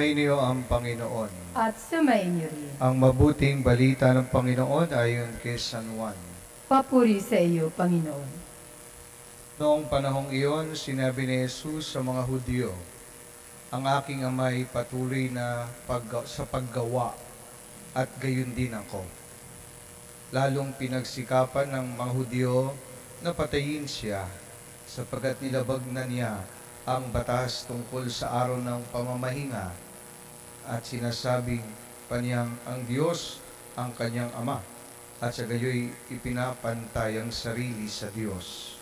Sumainyo ang Panginoon. At sumainyo rin. Ang mabuting balita ng Panginoon ayon kay San Juan. Papuri sa iyo, Panginoon. Noong panahong iyon, sinabi ni Jesus sa mga Hudyo, ang aking Ama ay patuloy na sa paggawa at gayon din ako. Lalong pinagsikapan ng mga Hudyo na patayin siya sapagkat nilabag na niya ang batas tungkol sa araw ng pamamahinga at sinasabing paniyang ang Diyos ang kanyang Ama at sa gayoy ipinapantay ang sarili sa Diyos.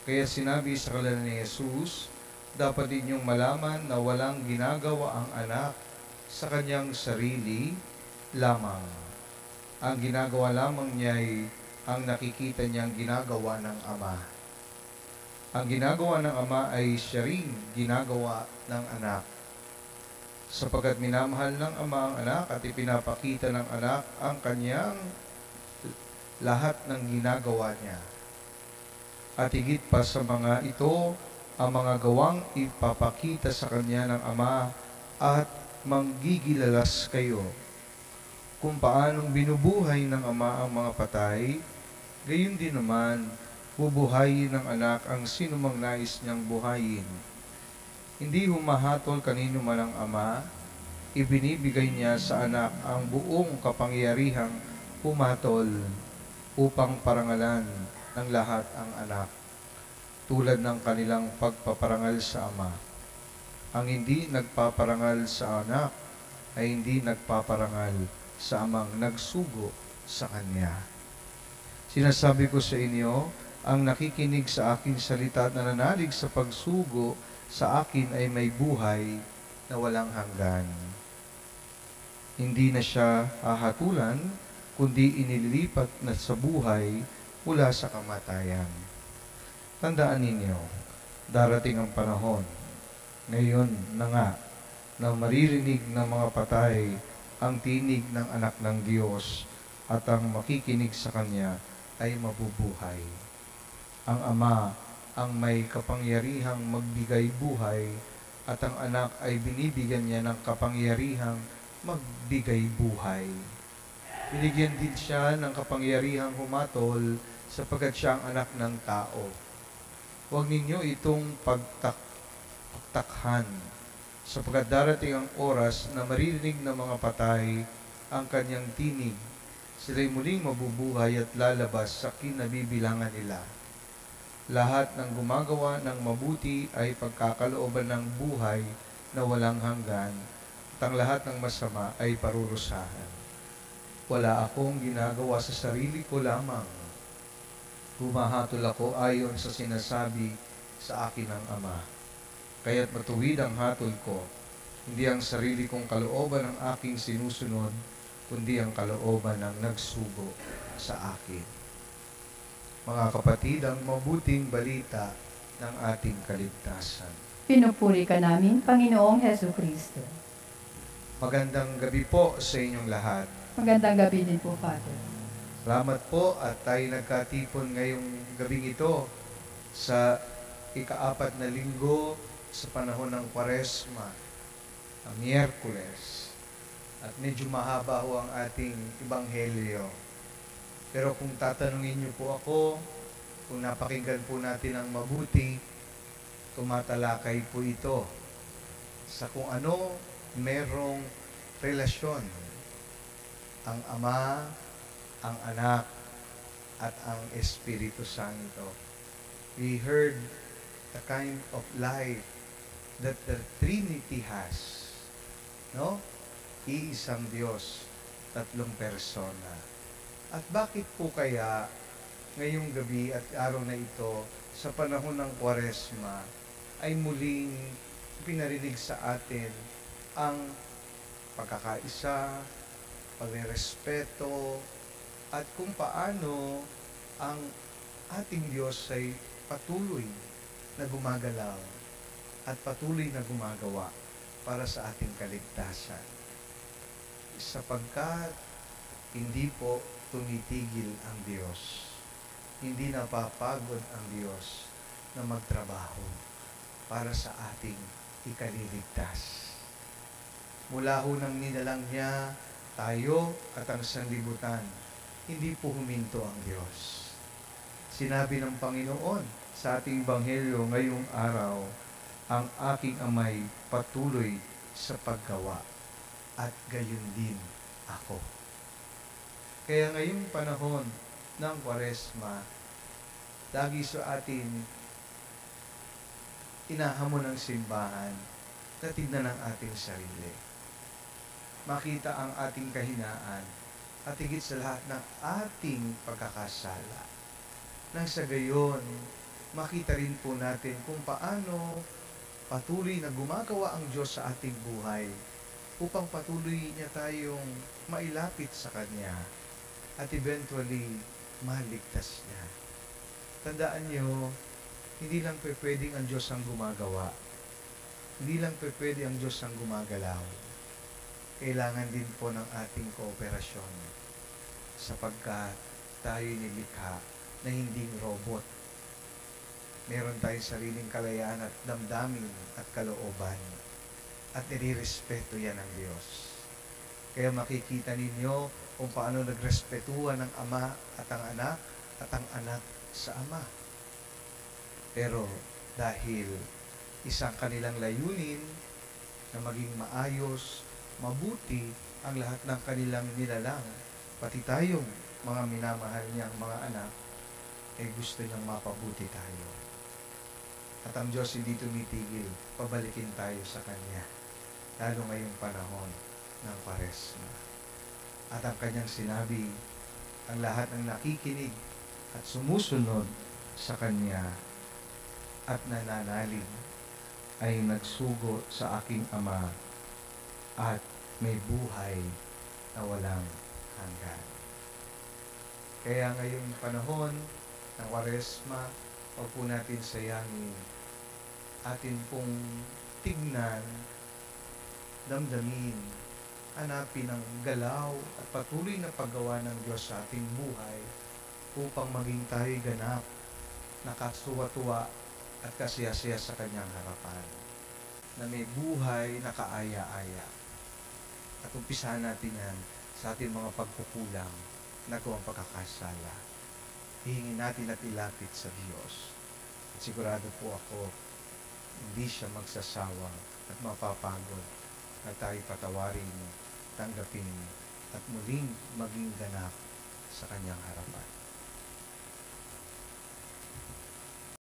Kaya sinabi sa kanila ni Jesus, dapat din niyong malaman na walang ginagawa ang anak sa kanyang sarili lamang. Ang ginagawa lamang niya ay ang nakikita niyang ginagawa ng Ama. Ang ginagawa ng Ama ay siya ring ginagawa ng anak. Sapagkat minamahal ng Ama ang anak at ipinapakita ng anak ang kanyang lahat ng ginagawa niya. At higit pa sa mga ito, ang mga gawang ipapakita sa kanya ng Ama at manggigilalas kayo. Kung paanong binubuhay ng Ama ang mga patay, gayon din naman bubuhayin ng anak ang sinumang nais niyang buhayin. Hindi humahatol kanino man ang Ama, ibinibigay niya sa anak ang buong kapangyarihang humatol upang parangalan ng lahat ang anak, tulad ng kanilang pagpaparangal sa Ama. Ang hindi nagpaparangal sa anak ay hindi nagpaparangal sa Amang nagsugo sa kanya. Sinasabi ko sa inyo, ang nakikinig sa aking salita at nananalig sa pagsugo sa akin ay may buhay na walang hanggan. Hindi na siya hahatulan, kundi inililipat na sa buhay mula sa kamatayan. Tandaan ninyo, darating ang panahon, ngayon na nga, na maririnig ng mga patay ang tinig ng anak ng Diyos at ang makikinig sa Kanya ay mabubuhay. Ang Ama ang may kapangyarihang magbigay buhay at ang anak ay binibigyan niya ng kapangyarihang magbigay buhay. Binigyan din siya ng kapangyarihang humatol sapagkat siya ang anak ng tao. Huwag ninyo itong pagtakhan sapagkat darating ang oras na maririnig ng mga patay ang kanyang tinig. Sila'y muling mabubuhay at lalabas sa kinabibilangan nila. Lahat ng gumagawa ng mabuti ay pagkakalooban ng buhay na walang hanggan at ang lahat ng masama ay parurusahan. Wala akong ginagawa sa sarili ko lamang. Humahatol ako ayon sa sinasabi sa akin ng Ama. Kaya't matuwid ang hatol ko, hindi ang sarili kong kalooban ang aking sinusunod, kundi ang kalooban ng nagsugo sa akin. Mga kapatid, ang mabuting balita ng ating kaligtasan. Pinupuri ka namin, Panginoong Hesus Kristo. Magandang gabi po sa inyong lahat. Magandang gabi din po, Father. Salamat po at tayo nagkatipon ngayong gabing ito sa ika-4 na linggo sa panahon ng Kwaresma, ang Miyerkules. At medyo mahaba ho ang ating Ebanghelyo. Pero kung tatanungin niyo po ako, kung napakinggan po natin ang mabuti, tumatalakay po ito sa kung ano merong relasyon ang Ama, ang Anak, at ang Espiritu Santo. We heard the kind of life that the Trinity has. No? Iisang Diyos, tatlong persona. At bakit po kaya ngayong gabi at araw na ito, sa panahon ng Kwaresma, ay muling pinarinig sa atin ang pagkakaisa, pagrespeto, at kung paano ang ating Diyos ay patuloy na gumagalaw at patuloy na gumagawa para sa ating kaligtasan. Sapagkat hindi po tumitigil ang Diyos. Hindi napapagod ang Diyos na magtrabaho para sa ating ikaliligtas. Mula ho nang nilalang niya tayo at ang sanlibutan, hindi po huminto ang Diyos. Sinabi ng Panginoon sa ating Ebanghelyo ngayong araw, ang aking amay patuloy sa paggawa at gayon din ako. Kaya ngayong panahon ng Kwaresma, lagi sa atin inahamon ng simbahan na tignan ang ating sarili. Makita ang ating kahinaan at higit sa lahat ng ating pagkakasala. Nang sa gayon, makita rin po natin kung paano patuloy na gumagawa ang Diyos sa ating buhay upang patuloy niya tayong mailapit sa Kanya at eventually maligtas niya. Tandaan niyo, hindi lang pwedeng ang Diyos ang gumagawa. Hindi lang pwede ang Diyos ang gumagalaw. Kailangan din po ng ating kooperasyon sapagkat tayo nilikha na hinding robot. Meron tayong sariling kalayaan at damdamin at kalooban at nirirespeto yan ng Diyos. Kaya makikita ninyo kung paano nagrespetuhan ng Ama at ang Anak at ang Anak sa Ama. Pero dahil isang kanilang layunin na maging maayos, mabuti ang lahat ng kanilang nilalang, pati tayong mga minamahal niyang mga anak, ay gusto niyang mapabuti tayo. At ang Diyos hindi tumitigil, pabalikin tayo sa Kanya, lalo ngayong panahon ng Kwaresma. At ang Kanyang sinabi, ang lahat ng nakikinig at sumusunod sa Kanya at nananalig ay nagsugo sa aking Ama at may buhay na walang hanggan. Kaya ngayong panahon ng Kwaresma, huwag po natin sayangin, atin pong tignan, damdamin, hanapin ang galaw at patuloy na paggawa ng Diyos sa ating buhay upang maging tayo ganap, nakatuwa-tuwa at kasiyasiya sa Kanyang harapan, na may buhay na kaaya-aya. At umpisahan natin yan sa ating mga pagkukulang, nagawang pagkakasala. Hihingin natin at ilapit sa Diyos. At sigurado po ako, hindi siya magsasawa at mapapagod na tayo patawarin, tanggapin, at muling maging ganap sa Kanyang harapan.